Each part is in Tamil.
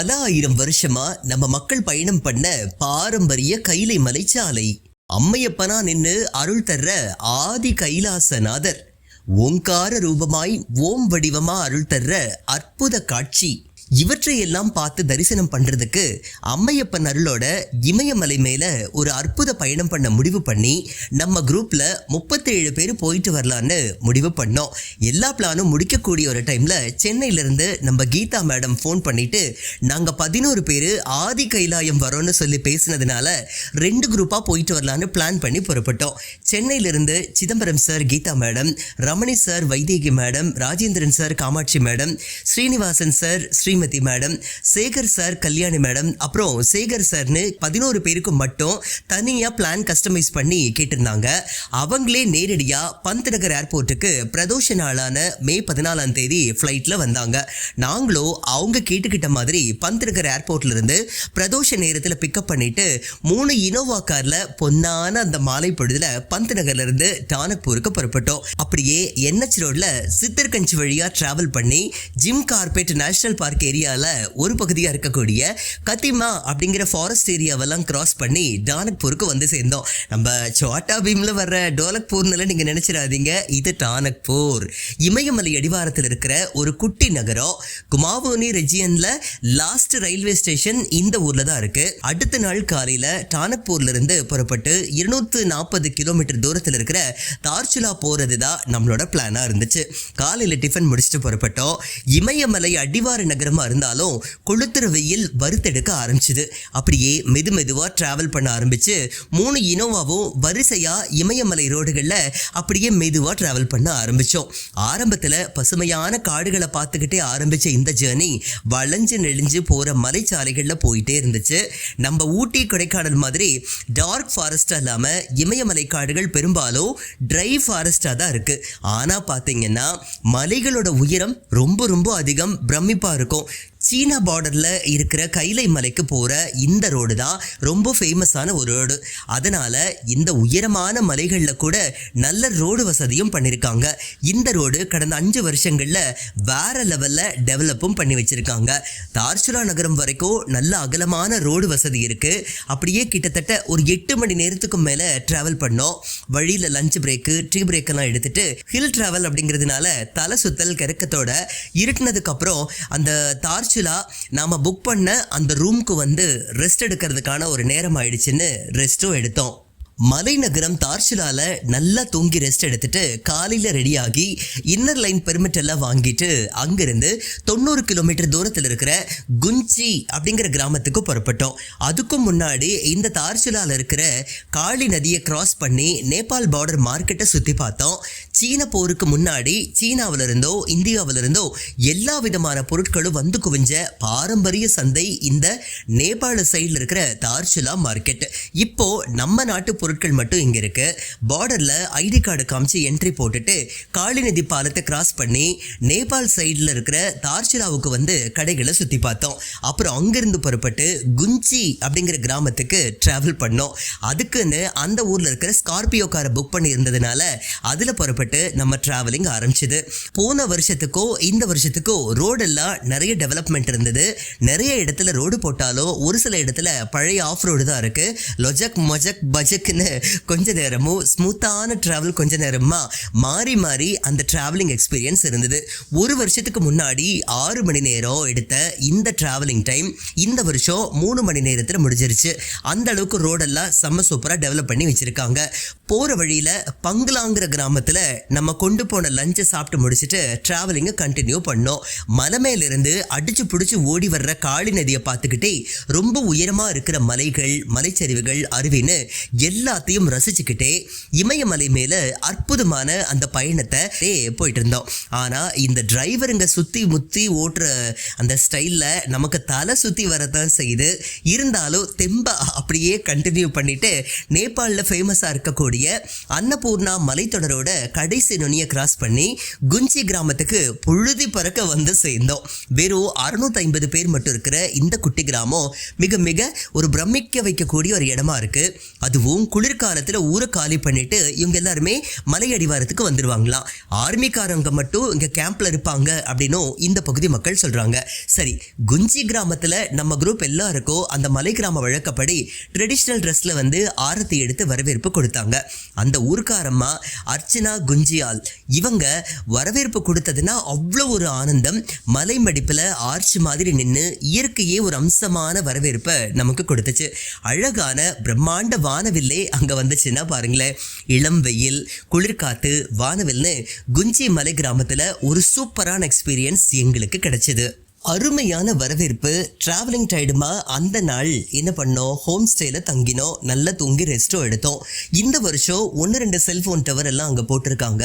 பல ஆயிரம் வருஷமா நம்ம மக்கள் பயணம் பண்ண பாரம்பரிய கைலை மலைச்சாலை. அம்மையப்பனா நின்னு அருள் தர்ற ஆதி கைலாசநாதர் ஓங்கார ரூபமாய் ஓம் வடிவமா அருள் தர்ற அற்புத காட்சி. இவற்றையெல்லாம் பார்த்து தரிசனம் பண்றதுக்கு அம்மையப்பன் அருளோட இமயமலை மேல ஒரு அற்புத பயணம் பண்ண முடிவு பண்ணி நம்ம குரூப்ல 37 பேர் போயிட்டு வரலான்னு முடிவு பண்ணோம். எல்லா பிளானும் முடிக்கக்கூடிய ஒரு டைம்ல சென்னையில இருந்து நம்ம கீதா மேடம் ஃபோன் பண்ணிட்டு நாங்க 11 பேர் ஆதி கைலாயம் வரோம்னு சொல்லி பேசினதுனால 2 குரூப்பா போயிட்டு வரலான்னு பிளான் பண்ணி புறப்பட்டோம். சென்னையில இருந்து Chidambaram sir Geetha madam, Ramani sir Vaidehi madam, Rajendran sir Kamakshi madam, Srinivasan sir Srimathi madam, Sekar sir Kalyani madam, அப்புறம் சேகர் சார்னு 11 பேருக்கு மட்டும் தனியா பிளான் கஸ்டமைஸ் பண்ணி கேட்டிருந்தாங்க. அவங்களே நேரடியா பந்த் நகர் ஏர்போர்ட்டுக்கு பிரதோஷ நாளான மே 14ஆம் தேதி ஃப்ளைட்ல வந்தாங்க. நாங்களும் அவங்க கேட்டுக்கிட்ட மாதிரி பந்த் நகர் ஏர்போர்ட்ல இருந்து பிரதோஷ நேரத்துல பிக்கப் பண்ணிட்டு 3 இனோவா கார்ல பொன்னான அந்த மாலை பொழுதுல பந்த் நகர்ல இருந்து டானக்பூருக்கு புறப்பட்டோம். அப்படியே NH ரோட்ல சித்தர்கஞ்ச் வழியா டிராவல் பண்ணி ஜிம் கார்பெட் நேஷனல் பார்க் ஏரியால ஒரு பகுதியா இருக்கக்கூடிய கத்திமா அப்படிங்கிற ஃபாரஸ்ட் ஏரியாவெல்லாம் கிராஸ் பண்ணி டானக்பூருக்கு வந்து சேர்ந்தோம். நம்ம சோட்டா பீம்ல வர்ற டோலக்பூர்னு நீங்க நினைச்சிடாதீங்க, இது டானக்பூர். இமயமலை அடிவாரத்தில் இருக்கிற ஒரு குட்டி நகரம். குமாவோனி ரெஜியன்ல லாஸ்ட் ரயில்வே ஸ்டேஷன் இந்த ஊர்ல தான் இருக்கு. அடுத்த நாள் காலையில டானக்பூர்ல இருந்து புறப்பட்டு 240 கிலோமீட்டர் தூரத்தில் இருக்கிற தார்ச்சுலா போறதுதான் நம்மளோட பிளானா இருந்துச்சு. காலையில டிஃபன் முடிச்சுட்டு புறப்பட்டோம். இமயமலை அடிவார நகரமா இருந்தாலும் கொளுத்துற வெயில் வறுத்தெடுக்க ஆரம்பிச்சுது. அப்படியே மெதுவா டிராவல் பண்ண ஆரம்பிச்சு 3 இனோவாவும் வரிசையா இமயமலை ரோடுகள்ல அப்படியே மெதுவா டிராவல் பண்ண ஆரம்பிச்சோம். ஆரம்பத்துல பசுமையான காடுகளை பார்த்துக்கிட்டே ஆரம்பிச்ச இந்த ஜேர்னி வளைஞ்சு நெளிஞ்சு போற மலைச்சாலைகள்ல போயிட்டே இருந்துச்சு. நம்ம ஊட்டி கொடைக்கானல் மாதிரி டார்க் ஃபாரஸ்டா இல்லாம இமயமலை காடுகள் பெரும்பாலும் ட்ரை ஃபாரஸ்டா தான் இருக்கு. ஆனா பாத்தீங்கன்னா மலைகளோட உயரம் ரொம்ப அதிகம், பிரமிப்பா இருக்கும். சீனா பார்டர்ல இருக்கிற கைலை மலைக்கு போற இந்த ரோடு தான் ரொம்ப ஃபேமஸான ஒரு ரோடு. அதனால இந்த உயரமான மலைகள்ல கூட நல்ல ரோடு வசதியும் பண்ணிருக்காங்க. இந்த ரோடு கடந்த 5 வருஷங்கள்ல வேற லெவல்ல டெவலப்பும் பண்ணி வச்சிருக்காங்க. தார்ச்சுலா நகரம் வரைக்கும் நல்ல அகலமான ரோடு வசதி இருக்கு. அப்படியே கிட்டத்தட்ட ஒரு 8 மணி நேரத்துக்கு மேல டிராவல் பண்ணோம். வழியில லஞ்ச் பிரேக்கு, டீ பிரேக் எல்லாம் எடுத்துட்டு ஹில் டிராவல் அப்படிங்கிறதுனால தலை சுத்தல் கறக்கத்தோட இருட்டினதுக்கு அப்புறம் அந்த தார்ச்சுலா நாம புக் பண்ண அந்த ரூம்க்கு வந்து ரெஸ்ட் எடுக்கிறதுக்கான ஒரு நேரம் ஆயிடுச்சுன்னு ரெஸ்டும் எடுத்தோம். மலைநகரம் தார்ச்சுலால நல்லா தூங்கி ரெஸ்ட் எடுத்துட்டு காலையில ரெடியாகி இன்னர் லைன் பெர்மிட் எல்லாம் வாங்கிட்டு அங்கிருந்து 90 கிலோமீட்டர் தூரத்தில் இருக்கிற குஞ்சி அப்படிங்கிற கிராமத்துக்கு புறப்பட்டோம். அதுக்கும் முன்னாடி இந்த தார்ச்சுலால இருக்கிற காளி நதியை கிராஸ் பண்ணி நேபாள் பார்டர் மார்க்கெட்டை சுத்தி பார்த்தோம். சீன போருக்கு முன்னாடி சீனாவில இருந்தோ இந்தியாவில இருந்தோ எல்லா விதமான பொருட்களும் வந்து குவிஞ்ச பாரம்பரிய சந்தை இந்த நேபாள சைட்ல இருக்கிற தார்ச்சுலா மார்க்கெட். இப்போ நம்ம நாட்டு பொருட்கள் மட்டும் இங்க இருக்கு. பார்டர்ல ஐடி கார்டு காமிச்சு என்ட்ரி போட்டுட்டு காளி நதி பாலத்தை கிராஸ் பண்ணி நேபாள் சைட்ல இருக்கிற தார்ச்சுலாவுக்கு வந்து கடைகளை சுத்தி பார்த்தோம். அப்புறம் அங்கிருந்து புறப்பட்டு குஞ்சி அப்படிங்கிற கிராமத்துக்கு டிராவல் பண்ணோம். அதுக்குன்னு அந்த ஊர்ல இருக்கிற ஸ்கார்பியோ காரை புக் பண்ணி இருந்ததுனால அதுல புறப்பட்டு நம்ம டிராவலிங் ஆரம்பிச்சது. போன வருஷத்துக்கோ இந்த வருஷத்துக்கோ ரோடெல்லாம் நிறைய டெவலப்மெண்ட் இருந்தது. நிறைய இடத்துல ரோடு போட்டாலும் ஒரு சில இடத்துல பழைய ஆஃப் ரோடு தான் இருக்கு. லொஜக் மொஜக் பஜக் கொஞ்ச நேரமும் ஸ்மூத்தான டிராவல், கொஞ்ச நேரமா மாறி அந்த டிராவலிங் எக்ஸ்பீரியன்ஸ் இருந்தது. ஒரு வருஷத்துக்கு முன்னாடி 6 மணி நேரம் எடுத்த இந்த டிராவலிங் டைம் இந்த வருஷம் 3 மணி நேரத்துல முடிஞ்சிருச்சு. அந்த அளவுக்கு ரோடெல்லாம் செம்ம சூப்பரா டெவலப் பண்ணி வச்சிருக்காங்க. போற வழியில பங்களாங்கிற கிராமத்துல நம்ம கொண்டு போன லஞ்சை சாப்பிட்டு முடிச்சுட்டு டிராவலிங்க கண்டினியூ பண்ணோம். மலை மேல இருந்து அடிச்சு புடிச்சு ஓடி வர்ற காளி நதியை பார்த்துக்கிட்டே ரொம்ப உயரமா இருக்கிற மலைகள், மலைச்சரிவுகள், அருவின்னு எல்லாத்தையும் ரசிச்சுக்கிட்டே இமயமலை மேல அற்புதமான அந்த பயணத்தை போயிட்டு இருந்தோம். ஆனா இந்த டிரைவருங்க சுத்தி முத்தி ஓட்டுற அந்த ஸ்டைல்ல நமக்கு தலை சுத்தி வரதான் செய்யுது. இருந்தாலும் தெம்பா அப்படியே கண்டினியூ பண்ணிட்டு நேபாளில ஃபேமஸா இருக்கக்கூடிய அன்னபூர்ணா மலைத்தொடரோட கடைசி நுனியை கிராஸ் பண்ணி குஞ்சி கிராமத்துக்கு புழுதி பறக்க வந்து சேர்ந்தோம். வெறும் 650 பேர் மட்டும் இருக்கிற இந்த குட்டி கிராமம் மிக ஒரு பிரமிக்க வைக்கக்கூடிய ஒரு இடமா இருக்கு. அதுவும் குளிர்காலத்துல ஊரை காலி பண்ணிட்டு இவங்க எல்லாருமே மலை அடிவாரத்துக்கு வந்துருவாங்களாம். ஆர்மிக்காரங்க மட்டும் இங்க கேம்ப்ல இருப்பாங்க அப்படின்னும் இந்த பகுதி மக்கள் சொல்றாங்க. சரி, குஞ்சி கிராமத்துல நம்ம குரூப் எல்லாருக்கும் அந்த மலை கிராம வழக்கப்படி ட்ரெடிஷ்னல் ட்ரெஸ்ல வந்து ஆரத்தி எடுத்து வரவேற்பு கொடுத்தாங்க. அந்த ஊர்க்காரம்மா அர்ச்சனா குஞ்சியால் இவங்க வரவேற்பு கொடுத்ததுன்னா அவ்வளோ ஒரு ஆனந்தம். மலை மடிப்புல ஆர்ச் மாதிரி நின்று இயற்கையே ஒரு அம்சமான வரவேற்பை நமக்கு கொடுத்துச்சு. அழகான பிரம்மாண்ட வானவில்லே அங்க வந்துச்சுன்னா பாருங்களேன். இளம் வெயில், குளிர்காத்து, வானவில்னு குஞ்சி மலை கிராமத்துல ஒரு சூப்பரான எக்ஸ்பீரியன்ஸ் எங்களுக்கு கிடைச்சது. அருமையான வரவேற்பு. டிராவலிங் டைடுமா அந்த நாள் என்ன பண்ணோம், ஹோம் ஸ்டேல தங்கினோம், நல்லா தூங்கி ரெஸ்ட்டும் எடுத்தோம். இந்த வருஷம் 1-2 செல்போன் டவர் எல்லாம் அங்கே போட்டிருக்காங்க.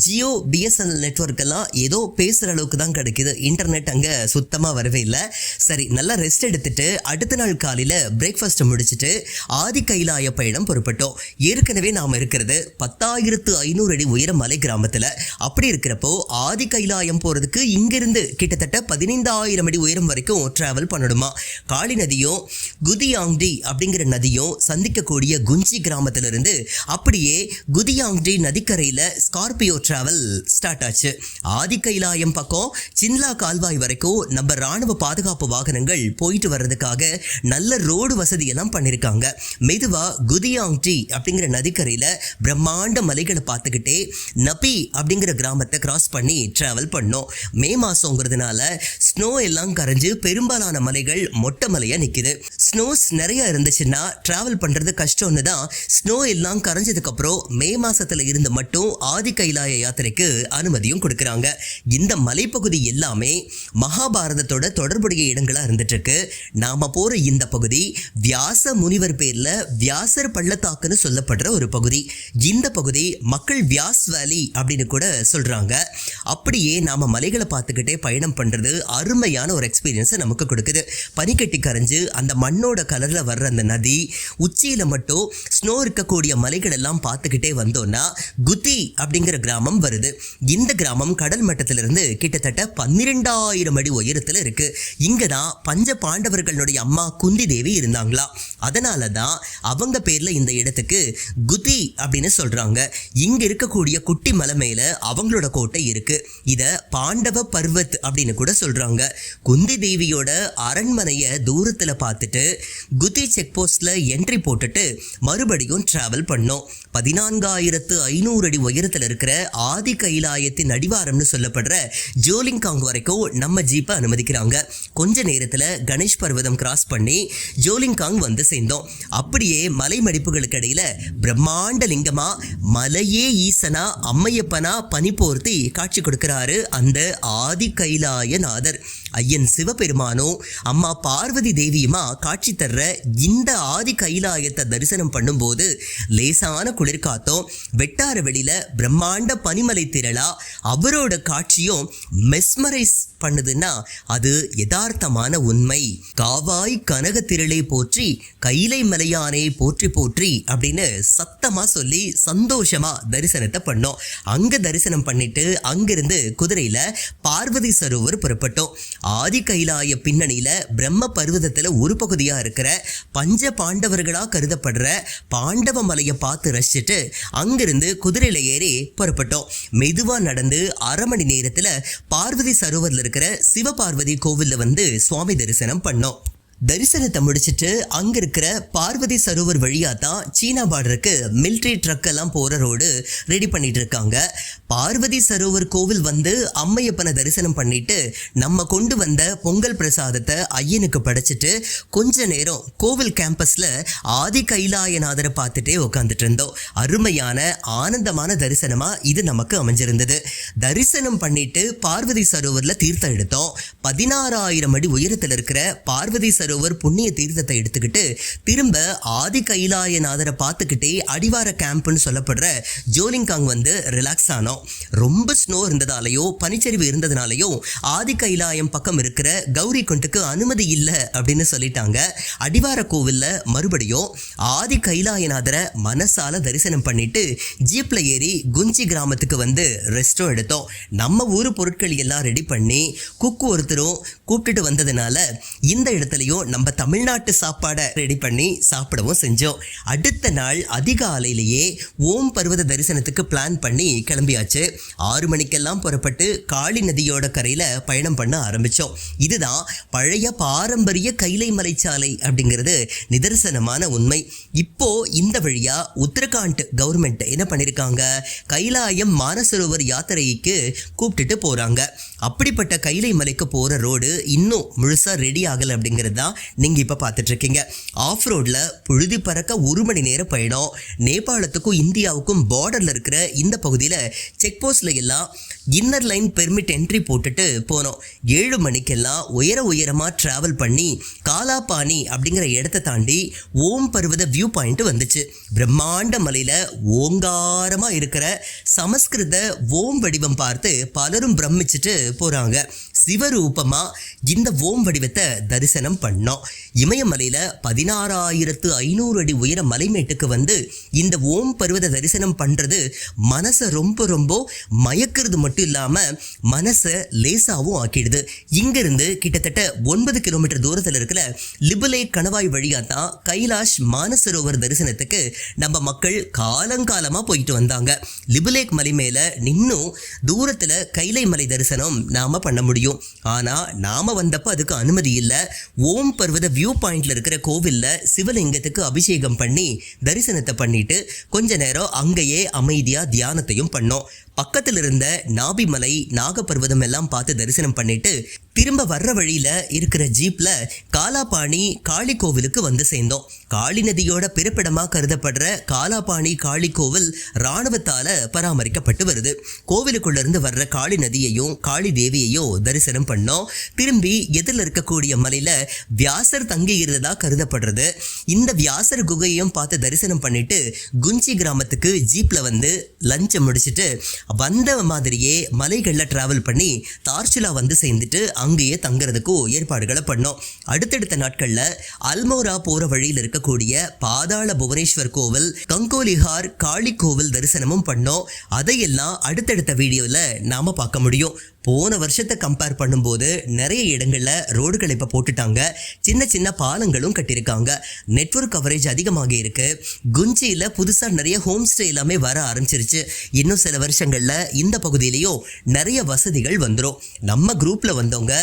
ஜியோ பிஎஸ்என்எல் நெட்வொர்க் எல்லாம் ஏதோ பேசுகிற அளவுக்கு தான் கிடைக்குது, இன்டர்நெட் அங்கே சுத்தமாக வரவே இல்லை. சரி, நல்லா ரெஸ்ட் எடுத்துட்டு அடுத்த நாள் காலையில் பிரேக்ஃபாஸ்ட் முடிச்சுட்டு ஆதி கைலாய பயணம் புறப்பட்டோம். ஏற்கனவே நாம் இருக்கிறது 10,500 அடி உயர மலை கிராமத்தில். அப்படி இருக்கிறப்போ ஆதி கைலாயம் போகிறதுக்கு இங்கிருந்து கிட்டத்தட்ட 15,000 அடி உயரம் வரைக்கும் டிராவல் பண்ணணுமா. காளி நதியும் குதியாங்டி அப்படிங்கிற நதியும் சந்திக்கக்கூடிய குஞ்சி கிராமத்திலிருந்து அப்படியே குதியாங்டி நதிக்கரையில் ஸ்கார்பியோ டிராவல் ஸ்டார்ட் ஆச்சு. ஆதி கைலாயம் பக்கம் சின்லா கால்வாய் வரைக்கும் நம்ம ராணுவ பாதுகாப்பு வாகனங்கள் போயிட்டு வர்றதுக்காக நல்ல ரோடு வசதியெல்லாம் பண்ணியிருக்காங்க. மெதுவா குதியாங்டி அப்படிங்கிற நதிக்கரையில் பிரம்மாண்ட மலைகளை பார்த்துக்கிட்டே நபி அப்படிங்கிற கிராமத்தை கிராஸ் பண்ணி டிராவல் பண்ணோம். மே மாசங்கிறதுனால ஸ்னோ எல்லாம் கரைஞ்சு பெரும்பாலான மலைகள் மொட்டை மலையா நிக்குது. ஸ்னோஸ் நிறைய இருந்துச்சுன்னா டிராவல் பண்றது கஷ்டம்னு தான் ஸ்னோ எல்லாம் கரைஞ்சதுக்கு அப்புறம் மே மாசத்துல இருந்து மட்டும் ஆதி கைலாய யாத்திரைக்கு அனுமதியும் கொடுக்கறாங்க. இந்த மலைப்பகுதி எல்லாமே மகாபாரதத்தோட தொடர்புடைய இடங்களா இருந்துட்டு இருக்கு. நாம போற இந்த பகுதி வியாச முனிவர் பேர்ல வியாசர் பள்ளத்தாக்குன்னு சொல்லப்படுற ஒரு பகுதி. இந்த பகுதி மக்கள் வியாஸ் வேலி அப்படின்னு கூட சொல்றாங்க. அப்படியே நாம மலைகளை பார்த்துக்கிட்டே பயணம் பண்றது அருமையான ஒரு எக்ஸ்பீரியன்ஸை நமக்கு கொடுக்குது. பனிக்கட்டி கரைஞ்சு அந்த மண்ணோட கலர்ல வர்ற அந்த நதி உச்சியில மட்டும் ஸ்னோ இருக்கக்கூடிய மலைகள் எல்லாம் பார்த்துக்கிட்டே வந்தோம்னா குதி அப்படிங்கிற கிராமம் வருது. இந்த கிராமம் கடல் மட்டத்திலிருந்து கிட்டத்தட்ட 12,000 அடி உயரத்துல இருக்கு. இங்கதான் பஞ்ச பாண்டவர்களுடைய அம்மா குந்தி தேவி இருந்தாங்களா. அதனாலதான் அவங்க பேர்ல இந்த இடத்துக்கு குதி அப்படின்னு சொல்றாங்க. இங்க இருக்கக்கூடிய குட்டி மலை மேல அவங்களோட கோட்டை இருக்கு. இத பாண்டவ பர்வத் அப்படின்னு கூட சொல்றாங்க. குந்தி தேவியோட அரண்மனைய தூரத்துல பார்த்துட்டு குதி செக் போஸ்ட்ல என்ட்ரி போட்டுட்டு மறுபடியும் டிராவல் பண்ணோம். 14,500 அடி உயரத்துல இருக்கிற ஆதி கைலாயத்தின் அடிவாரம்னு சொல்லப்படுற ஜோலிங்காங் வரைக்கும் நம்ம ஜீப்பை அனுமதிக்கிறாங்க. கொஞ்ச நேரத்துல கணேஷ் பர்வதம் கிராஸ் பண்ணி ஜோலிங்காங் வந்து சேர்ந்தோம். அப்படியே மலை மடிப்புகளுக்கு இடையில பிரம்மாண்ட லிங்கமா மலையே ஈசனா அம்மையப்பனா பனி போர்த்தி காட்சி கொடுக்கிறாரு அந்த ஆதி கைலாய நாதர். ஐயன் சிவபெருமானும் அம்மா பார்வதி தேவியுமா காட்சி தர்ற இந்த ஆதி கைலாயத்தை தரிசனம் பண்ணும்போது லேசான குளிர்காத்தோம், வெட்டார வெளியில பிரம்மாண்ட பனிமலை திரளா அவரோட காட்சியும் மெஸ்மரைஸ் பண்ணுதுன்னா அது யதார்த்தமான உண்மை. காவாய் கனக திரளை போற்றி கைலை மலையானே போற்றி போற்றி அப்படின்னு சத்தமா சொல்லி சந்தோஷமா தரிசனத்தை பண்ணோம். அங்க தரிசனம் பண்ணிட்டு அங்கிருந்து குதிரையில பார்வதி சரோவர் புறப்பட்டோம். ஆதி கைலாய பின்னணியில பிரம்ம பர்வதத்துல ஒரு பகுதியா இருக்கிற பஞ்ச பாண்டவர்களா கருதப்படுற பாண்டவ மலையை பார்த்து ரசிச்சுட்டு அங்கிருந்து குதிரையில ஏறி புறப்பட்டோம். மெதுவா நடந்து 1/2 மணி நேரத்துல பார்வதி சரோவர்ல இருக்கிற சிவபார்வதி கோவில்ல வந்து சுவாமி தரிசனம் பண்ணோம். தரிசனத்தை முடிச்சுட்டு அங்க இருக்கிற பார்வதி சரோவர் வழியா தான் சீனா பார்டருக்கு மிலிட்ரி ட்ரக் எல்லாம் போற ரோடு ரெடி பண்ணிட்டு இருக்காங்க. பார்வதி சரோவர் கோவில் வந்து அம்மையப்பனை தரிசனம் பண்ணிட்டு நம்ம கொண்டு வந்த பொங்கல் பிரசாதத்தை ஐயனுக்கு படைச்சிட்டு கொஞ்ச நேரம் கோவில் கேம்பஸ்ல ஆதி கைலாயநாதரை பார்த்துட்டே உட்காந்துட்டு இருந்தோம். அருமையான ஆனந்தமான தரிசனமா இது நமக்கு அமைஞ்சிருந்தது. தரிசனம் பண்ணிட்டு பார்வதி சரோவர்ல தீர்த்தம் எடுத்தோம். 16,000 அடி உயரத்தில் இருக்கிற பார்வதி சரோவர் புண்ணிய தீர்த்தத்தை எடுத்துக்கிட்டு திரும்ப ஆதி கைலாயநாதரை பார்த்துக்கிட்டே அடிவார கேம்ப்னு சொல்லப்படுற ஜோலிங்காங் வந்து ரிலாக்ஸ் ஆனோம். ரொம்ப ஸ்னோ இருந்ததாலேயோ பனிச்சரிவு இருந்ததுனாலையோ ஆதி கைலாயம் பக்கம் இருக்கிற கௌரி குண்டுக்கு அனுமதி இல்லை அப்படின்னு சொல்லிட்டாங்க. அடிவார கோவில்ல மறுபடியும் ஆதி கைலாயநாதரை மனசால தரிசனம் பண்ணிட்டு ஜீப்ல ஏறி குஞ்சி கிராமத்துக்கு வந்து ரெஸ்டும் எடுத்தோம். நம்ம ஊர் பொருட்கள் எல்லாம் ரெடி பண்ணி குக்கு ஒருத்தரும் கூப்பிட்டுட்டு வந்ததுனால இந்த இடத்துலயும் மறுபடியும் நம்ம தமிழ்நாட்டு சாப்பாடை ரெடி பண்ணி சாப்பிடவும் செஞ்சோம். அடுத்த நாள் அதிகாலையிலேயே ஓம் பர்வத தரிசனத்துக்கு பிளான் பண்ணி கிளம்பியாச்சு. 6 மணிக்கெல்லாம் புறப்பட்டு காளி நதியோட கரையில பயணம் பண்ண ஆரம்பிச்சோம். இதுதான் பழைய பாரம்பரிய கைலை மலைச்சாலை அப்படிங்கிறது நிதர்சனமான உண்மை. இப்போ இந்த வழியா உத்தரகாண்ட் கவர்மெண்ட் என்ன பண்ணிருக்காங்க, கைலாயம் மானசரோவர் யாத்திரைக்கு கூப்பிட்டுட்டு போறாங்க. அப்படிப்பட்ட கைலை மலைக்கு போற ரோடு இன்னும் முழுசா ரெடி ஆகல அப்படிங்கிறது தான் நீங்க இப்ப பார்த்துட்டு இருக்கீங்க. ஆஃப் ரோட்ல புழுதி பறக்க 1 மணி நேர பயணம். நேபாளத்துக்கும் இந்தியாவுக்கும் பார்டர்ல இருக்கிற இந்த பகுதியில செக் போஸ்ட்ல எல்லாம் இன்னர் லைன் பெர்மிட் என்ட்ரி போட்டுட்டு போனோம். 7 மணிக்கெல்லாம் உயரமா டிராவல் பண்ணி காலாபானி அப்படிங்கிற இடத்தை தாண்டி ஓம் பர்வத வியூ பாயிண்ட் வந்துச்சு. பிரம்மாண்ட மலையில ஓங்காரமா இருக்கிற சமஸ்கிருத ஓம் வடிவம் பார்த்து பலரும் பிரமிச்சுட்டு போறாங்க. சிவரூபமா இந்த ஓம் வடிவத்தை தரிசனம் பண்ணோம். இமயமலையில 16,500 அடி உயர மலைமேட்டுக்கு வந்து இந்த ஓம் பர்வத தரிசனம் பண்றது மனசை ரொம்ப மயக்கிறது மட்டும் இல்லாம மனசை லேசாவும் ஆக்கிடுது. இங்கிருந்து கிட்டத்தட்ட 9 கிலோமீட்டர் தூரத்தில் இருக்கிற லிபுலேக் கணவாய் வழியா தான் கைலாஷ் மானசரோவர் தரிசனத்துக்கு நம்ம மக்கள் காலங்காலமா போயிட்டு வந்தாங்க. லிபுலேக் மலை மேல நின்னும் தூரத்துல கைலை மலை தரிசனம் நாம பண்ண முடியும். ஆனா நாம வந்தப்ப அதுக்கு அனுமதி இல்ல. ஓம் பர்வத வியூ பாயிண்ட்ல இருக்கிற கோவில்ல சிவலிங்கத்துக்கு அபிஷேகம் பண்ணி தரிசனத்தை பண்ணிட்டு கொஞ்ச நேரம் அங்கேயே அமைதியா தியானத்தையும் பண்ணோம். பக்கத்தில் இருந்த நாபிமலை நாகப்பர்வதம் எல்லாம் பார்த்து தரிசனம் பண்ணிட்டு திரும்ப வர்ற வழியில இருக்கிற ஜீப்ல காலாபாணி காளி கோவிலுக்கு வந்து சேர்ந்தோம். காளி நதியோட பிறப்பிடமா கருதப்படுற காலாபாணி காளி கோவில் ராணுவத்தால பராமரிக்கப்பட்டு வருது. கோவிலுக்குள்ள இருந்து வர்ற காளி நதியையும் காளி தேவியையும் தரிசனம் பண்ணோம். திரும்பி எதிரில் இருக்கக்கூடிய மலையில வியாசர் தங்கி இருந்ததா கருதப்படுறது. இந்த வியாசர் குகையையும் பார்த்து தரிசனம் பண்ணிட்டு குஞ்சி கிராமத்துக்கு ஜீப்ல வந்து லஞ்சை முடிச்சுட்டு வந்த மாதிரியே மலைகள்ல டிராவல் பண்ணி தார்ச்சுலா வந்து சேர்ந்துட்டு அங்கேயே தங்குறதுக்கும் ஏற்பாடுகளை பண்ணோம். அடுத்தடுத்த நாட்கள்ல அல்மோரா போற வழியில் இருக்கக்கூடிய பாதாள புவனேஸ்வர் கோவில், கங்கோலிஹார் காளி கோவில் தரிசனமும் பண்ணோம். அதையெல்லாம் அடுத்தடுத்த வீடியோல நாம பார்க்க முடியும். போன வருஷத்தை கம்பேர் பண்ணும்போது நிறைய இடங்கள்ல ரோடுகள் இப்ப போட்டுட்டாங்க. சின்ன பாலங்களும் கட்டியிருக்காங்க. நெட்வொர்க் கவரேஜ் அதிகமாக இருக்கு. குஞ்சியில புதுசா நிறைய ஹோம் ஸ்டே எல்லாமே வர ஆரம்பிச்சிருச்சு. இன்னும் சில வருஷங்கள்ல இந்த பகுதியிலையும் நிறைய வசதிகள் வந்துடும். நம்ம குரூப்ல வந்தவங்க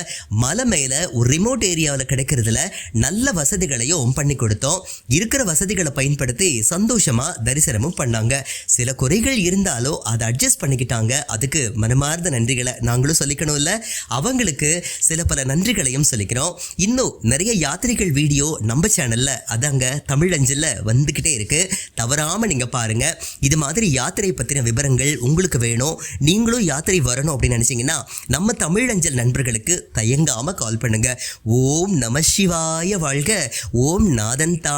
மலை மேல ஒரு ரிமோட் ஏரியாவில் கிடைக்கிறதுல நல்ல வசதிகளையும் பண்ணி கொடுத்தோம். இருக்கிற வசதிகளை பயன்படுத்தி சந்தோஷமா தரிசனமும் பண்ணாங்க. சில குறைகள் இருந்தாலும் அதை அட்ஜஸ்ட் பண்ணிக்கிட்டாங்க. அதுக்கு மனமார்ந்த நன்றிகளை நாங்களும் சொல்லிக்கணும் இல்ல, அவங்களுக்கு சில பல நன்றிகளையும் சொல்லிக்கிறோம். இன்னும் நிறைய யாத்திரைகள் வீடியோ நம்ம சேனல்ல அதாங்க தமிழஞ்சல்ல வந்துகிட்டே இருக்கு. தவறாம நீங்க பாருங்க. இது மாதிரி யாத்திரை பத்தின விவரங்கள் உங்களுக்கு வேணும், நீங்களும் யாத்திரை வரணும் அப்படின்னு நினைச்சீங்கன்னா நம்ம தமிழஞ்சல் நண்பர்களுக்கு தயங்காம கால் பண்ணுங்க. ஓம் நம சிவாய வாழ்க. ஓம் நாதன் தா